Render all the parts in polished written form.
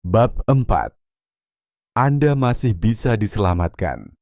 Bab 4. Anda masih bisa diselamatkan.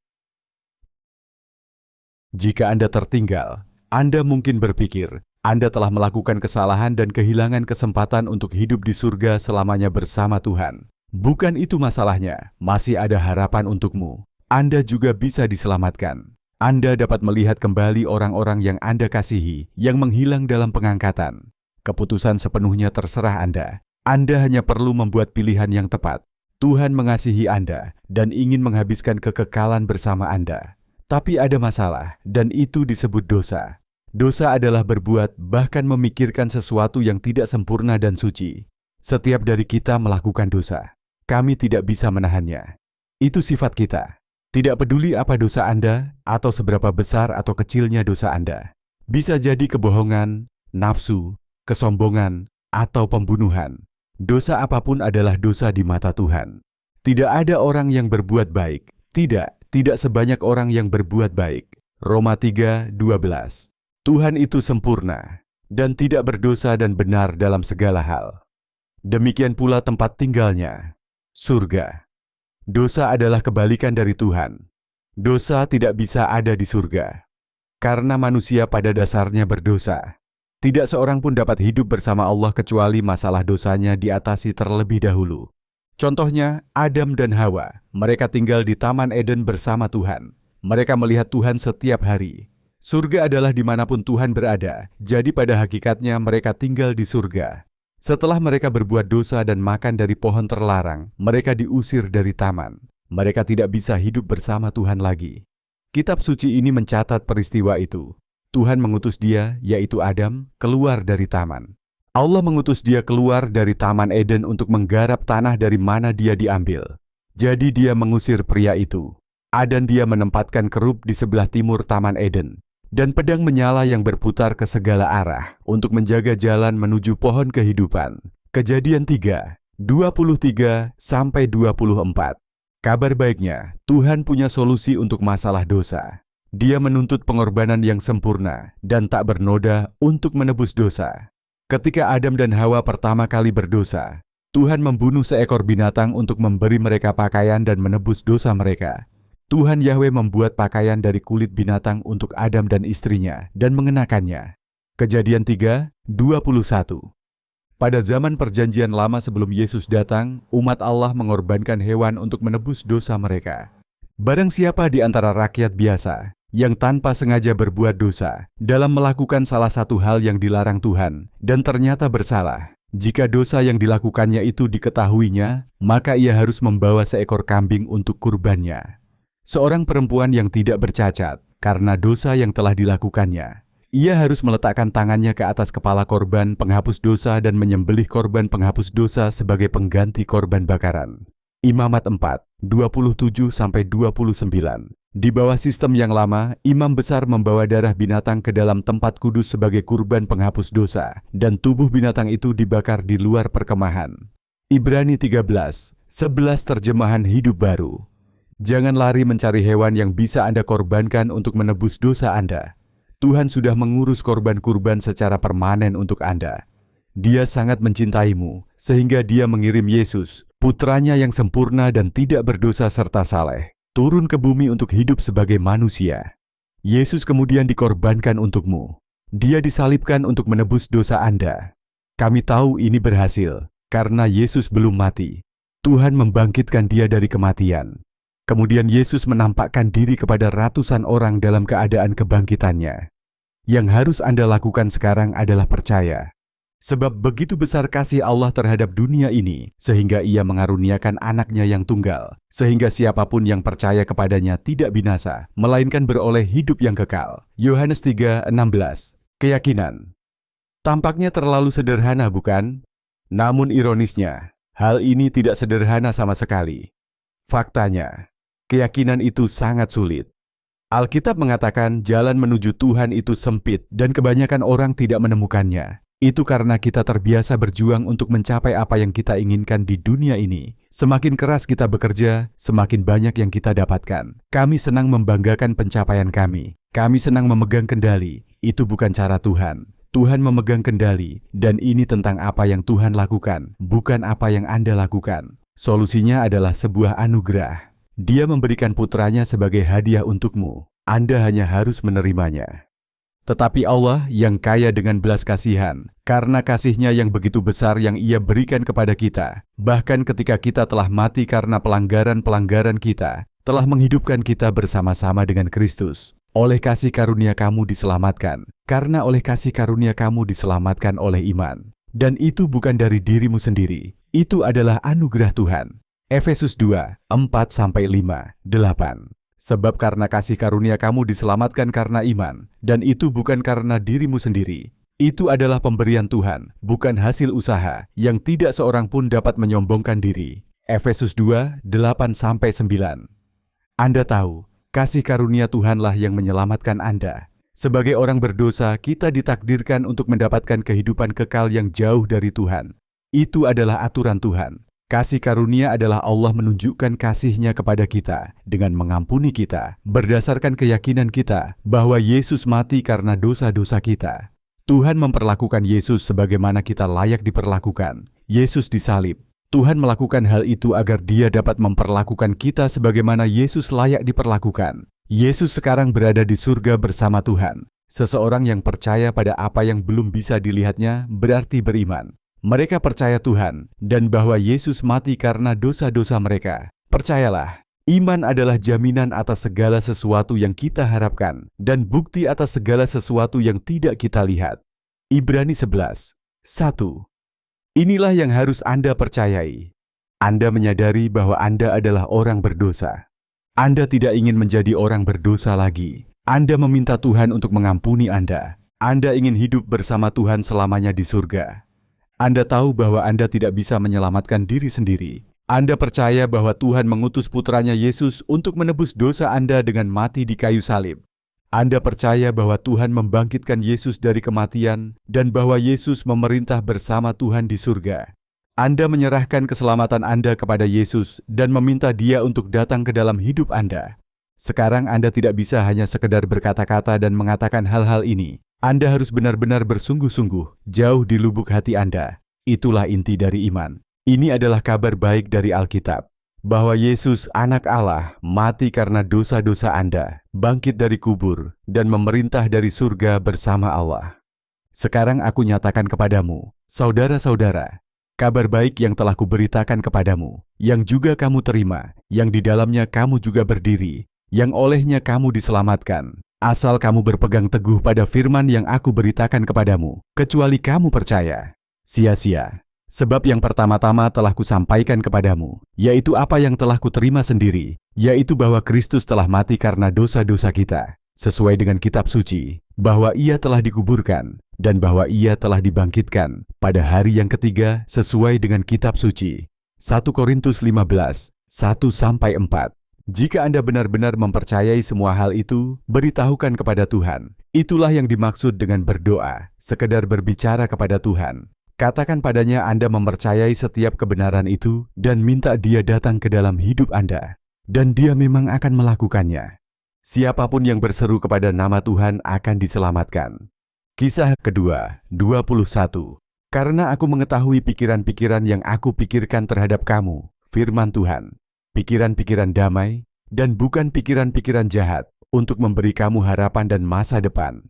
Jika Anda tertinggal, Anda mungkin berpikir Anda telah melakukan kesalahan dan kehilangan kesempatan untuk hidup di surga selamanya bersama Tuhan. Bukan itu masalahnya, masih ada harapan untukmu. Anda juga bisa diselamatkan. Anda dapat melihat kembali orang-orang yang Anda kasihi yang menghilang dalam pengangkatan. Keputusan sepenuhnya terserah Anda. Anda hanya perlu membuat pilihan yang tepat. Tuhan mengasihi Anda dan ingin menghabiskan kekekalan bersama Anda. Tapi ada masalah, dan itu disebut dosa. Dosa adalah berbuat, bahkan memikirkan sesuatu yang tidak sempurna dan suci. Setiap dari kita melakukan dosa. Kami tidak bisa menahannya. Itu sifat kita. Tidak peduli apa dosa Anda, atau seberapa besar atau kecilnya dosa Anda. Bisa jadi kebohongan, nafsu, kesombongan, atau pembunuhan. Dosa apapun adalah dosa di mata Tuhan. Tidak ada orang yang berbuat baik. Tidak sebanyak orang yang berbuat baik. Roma 3:12. Tuhan itu sempurna dan tidak berdosa dan benar dalam segala hal. Demikian pula tempat tinggalnya, surga. Dosa adalah kebalikan dari Tuhan. Dosa tidak bisa ada di surga. Karena manusia pada dasarnya berdosa. Tidak seorang pun dapat hidup bersama Allah kecuali masalah dosanya diatasi terlebih dahulu. Contohnya, Adam dan Hawa. Mereka tinggal di Taman Eden bersama Tuhan. Mereka melihat Tuhan setiap hari. Surga adalah dimanapun Tuhan berada, jadi pada hakikatnya mereka tinggal di surga. Setelah mereka berbuat dosa dan makan dari pohon terlarang, mereka diusir dari taman. Mereka tidak bisa hidup bersama Tuhan lagi. Kitab suci ini mencatat peristiwa itu. Tuhan mengutus dia, yaitu Adam, keluar dari taman. Allah mengutus dia keluar dari Taman Eden untuk menggarap tanah dari mana dia diambil. Jadi dia mengusir pria itu. Dan dia menempatkan kerub di sebelah timur Taman Eden. Dan pedang menyala yang berputar ke segala arah untuk menjaga jalan menuju pohon kehidupan. Kejadian 3:23-24. Kabar baiknya, Tuhan punya solusi untuk masalah dosa. Dia menuntut pengorbanan yang sempurna dan tak bernoda untuk menebus dosa. Ketika Adam dan Hawa pertama kali berdosa, Tuhan membunuh seekor binatang untuk memberi mereka pakaian dan menebus dosa mereka. Tuhan Yahweh membuat pakaian dari kulit binatang untuk Adam dan istrinya dan mengenakannya. Kejadian 3:21. Pada zaman perjanjian lama sebelum Yesus datang, umat Allah mengorbankan hewan untuk menebus dosa mereka. Barang siapa di antara rakyat biasa yang tanpa sengaja berbuat dosa dalam melakukan salah satu hal yang dilarang Tuhan dan ternyata bersalah, jika dosa yang dilakukannya itu diketahuinya, maka ia harus membawa seekor kambing untuk kurbannya. Seorang perempuan yang tidak bercacat karena dosa yang telah dilakukannya, ia harus meletakkan tangannya ke atas kepala korban penghapus dosa dan menyembelih korban penghapus dosa sebagai pengganti korban bakaran. Imamat 4:27-29. Di bawah sistem yang lama, imam besar membawa darah binatang ke dalam tempat kudus sebagai kurban penghapus dosa, dan tubuh binatang itu dibakar di luar perkemahan. Ibrani 13:11 terjemahan hidup baru. Jangan lari mencari hewan yang bisa Anda korbankan untuk menebus dosa Anda. Tuhan sudah mengurus korban-kurban secara permanen untuk Anda. Dia sangat mencintaimu, sehingga Dia mengirim Yesus, putranya yang sempurna dan tidak berdosa serta saleh, turun ke bumi untuk hidup sebagai manusia. Yesus kemudian dikorbankan untukmu. Dia disalibkan untuk menebus dosa Anda. Kami tahu ini berhasil, karena Yesus belum mati. Tuhan membangkitkan Dia dari kematian. Kemudian Yesus menampakkan diri kepada ratusan orang dalam keadaan kebangkitannya. Yang harus Anda lakukan sekarang adalah percaya. Sebab begitu besar kasih Allah terhadap dunia ini, sehingga Ia mengaruniakan anaknya yang tunggal, sehingga siapapun yang percaya kepadanya tidak binasa, melainkan beroleh hidup yang kekal. Yohanes 3:16. Keyakinan. Tampaknya terlalu sederhana, bukan? Namun ironisnya, hal ini tidak sederhana sama sekali. Faktanya, keyakinan itu sangat sulit. Alkitab mengatakan jalan menuju Tuhan itu sempit dan kebanyakan orang tidak menemukannya. Itu karena kita terbiasa berjuang untuk mencapai apa yang kita inginkan di dunia ini. Semakin keras kita bekerja, semakin banyak yang kita dapatkan. Kami senang membanggakan pencapaian kami. Kami senang memegang kendali. Itu bukan cara Tuhan. Tuhan memegang kendali, dan ini tentang apa yang Tuhan lakukan, bukan apa yang Anda lakukan. Solusinya adalah sebuah anugerah. Dia memberikan putranya sebagai hadiah untukmu. Anda hanya harus menerimanya. Tetapi Allah yang kaya dengan belas kasihan, karena kasih-Nya yang begitu besar yang Ia berikan kepada kita, bahkan ketika kita telah mati karena pelanggaran-pelanggaran kita, telah menghidupkan kita bersama-sama dengan Kristus. Oleh kasih karunia kamu diselamatkan, karena oleh kasih karunia kamu diselamatkan oleh iman. Dan itu bukan dari dirimu sendiri, itu adalah anugerah Tuhan. Efesus 2, 4-5, 8. Sebab karena kasih karunia kamu diselamatkan karena iman, dan itu bukan karena dirimu sendiri. Itu adalah pemberian Tuhan, bukan hasil usaha, yang tidak seorang pun dapat menyombongkan diri. Efesus 2, 8-9. Anda tahu, kasih karunia Tuhanlah yang menyelamatkan Anda. Sebagai orang berdosa, kita ditakdirkan untuk mendapatkan kehidupan kekal yang jauh dari Tuhan. Itu adalah aturan Tuhan. Kasih karunia adalah Allah menunjukkan kasih-Nya kepada kita dengan mengampuni kita berdasarkan keyakinan kita bahwa Yesus mati karena dosa-dosa kita. Tuhan memperlakukan Yesus sebagaimana kita layak diperlakukan. Yesus disalib. Tuhan melakukan hal itu agar Dia dapat memperlakukan kita sebagaimana Yesus layak diperlakukan. Yesus sekarang berada di surga bersama Tuhan. Seseorang yang percaya pada apa yang belum bisa dilihatnya berarti beriman. Mereka percaya Tuhan dan bahwa Yesus mati karena dosa-dosa mereka. Percayalah, iman adalah jaminan atas segala sesuatu yang kita harapkan dan bukti atas segala sesuatu yang tidak kita lihat. Ibrani 11, 1. Inilah yang harus Anda percayai. Anda menyadari bahwa Anda adalah orang berdosa. Anda tidak ingin menjadi orang berdosa lagi. Anda meminta Tuhan untuk mengampuni Anda. Anda ingin hidup bersama Tuhan selamanya di surga. Anda tahu bahwa Anda tidak bisa menyelamatkan diri sendiri. Anda percaya bahwa Tuhan mengutus putranya Yesus untuk menebus dosa Anda dengan mati di kayu salib. Anda percaya bahwa Tuhan membangkitkan Yesus dari kematian dan bahwa Yesus memerintah bersama Tuhan di surga. Anda menyerahkan keselamatan Anda kepada Yesus dan meminta Dia untuk datang ke dalam hidup Anda. Sekarang Anda tidak bisa hanya sekedar berkata-kata dan mengatakan hal-hal ini. Anda harus benar-benar bersungguh-sungguh, jauh di lubuk hati Anda. Itulah inti dari iman. Ini adalah kabar baik dari Alkitab, bahwa Yesus, Anak Allah, mati karena dosa-dosa Anda, bangkit dari kubur, dan memerintah dari surga bersama Allah. Sekarang aku nyatakan kepadamu, saudara-saudara, kabar baik yang telah kuberitakan kepadamu, yang juga kamu terima, yang di dalamnya kamu juga berdiri, yang olehnya kamu diselamatkan, asal kamu berpegang teguh pada firman yang aku beritakan kepadamu, kecuali kamu percaya. Sia-sia. Sebab yang pertama-tama telah kusampaikan kepadamu, yaitu apa yang telah kuterima sendiri, yaitu bahwa Kristus telah mati karena dosa-dosa kita, sesuai dengan kitab suci, bahwa Ia telah dikuburkan, dan bahwa Ia telah dibangkitkan pada hari yang ketiga sesuai dengan kitab suci. 1 Korintus 15, 1-4. Jika Anda benar-benar mempercayai semua hal itu, beritahukan kepada Tuhan. Itulah yang dimaksud dengan berdoa, sekedar berbicara kepada Tuhan. Katakan padanya Anda mempercayai setiap kebenaran itu dan minta Dia datang ke dalam hidup Anda. Dan Dia memang akan melakukannya. Siapapun yang berseru kepada nama Tuhan akan diselamatkan. Kisah kedua, 21. Karena aku mengetahui pikiran-pikiran yang aku pikirkan terhadap kamu, firman Tuhan, pikiran-pikiran damai, dan bukan pikiran-pikiran jahat, untuk memberi kamu harapan dan masa depan.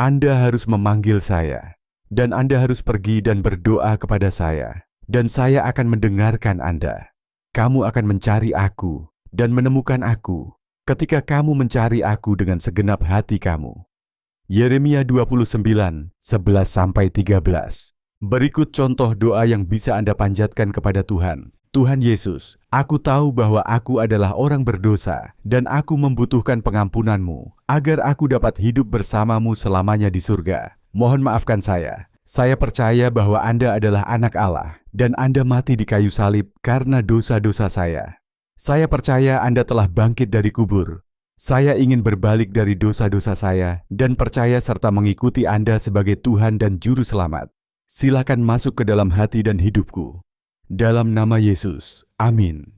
Anda harus memanggil saya, dan Anda harus pergi dan berdoa kepada saya, dan saya akan mendengarkan Anda. Kamu akan mencari aku, dan menemukan aku, ketika kamu mencari aku dengan segenap hati kamu. Yeremia 29, 11-13. Berikut contoh doa yang bisa Anda panjatkan kepada Tuhan. Tuhan Yesus, aku tahu bahwa aku adalah orang berdosa dan aku membutuhkan pengampunan-Mu agar aku dapat hidup bersama-Mu selamanya di surga. Mohon maafkan saya. Saya percaya bahwa Anda adalah Anak Allah dan Anda mati di kayu salib karena dosa-dosa saya. Saya percaya Anda telah bangkit dari kubur. Saya ingin berbalik dari dosa-dosa saya dan percaya serta mengikuti Anda sebagai Tuhan dan Juru Selamat. Silakan masuk ke dalam hati dan hidupku. Dalam nama Yesus, amin.